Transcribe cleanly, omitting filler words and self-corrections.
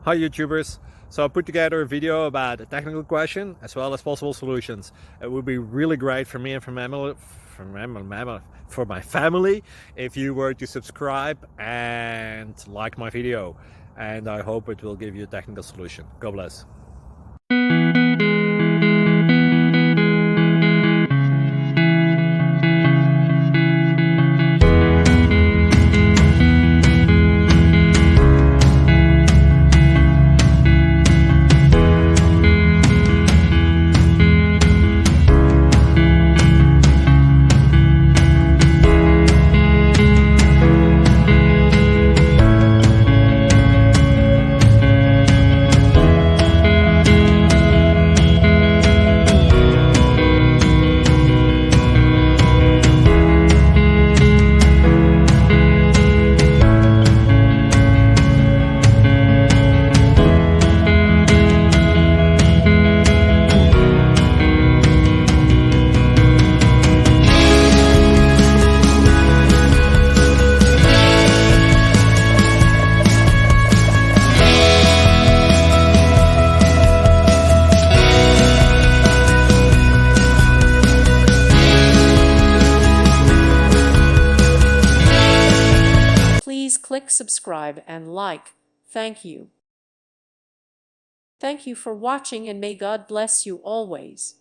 Hi YouTubers! So I put together a video about a technical question as well as possible solutions. It would be really great for me and for my family if you were to subscribe and like my video, and I hope it will give you a technical solution. God bless. Please click subscribe and like. Thank you. Thank you for watching, and may God bless you always.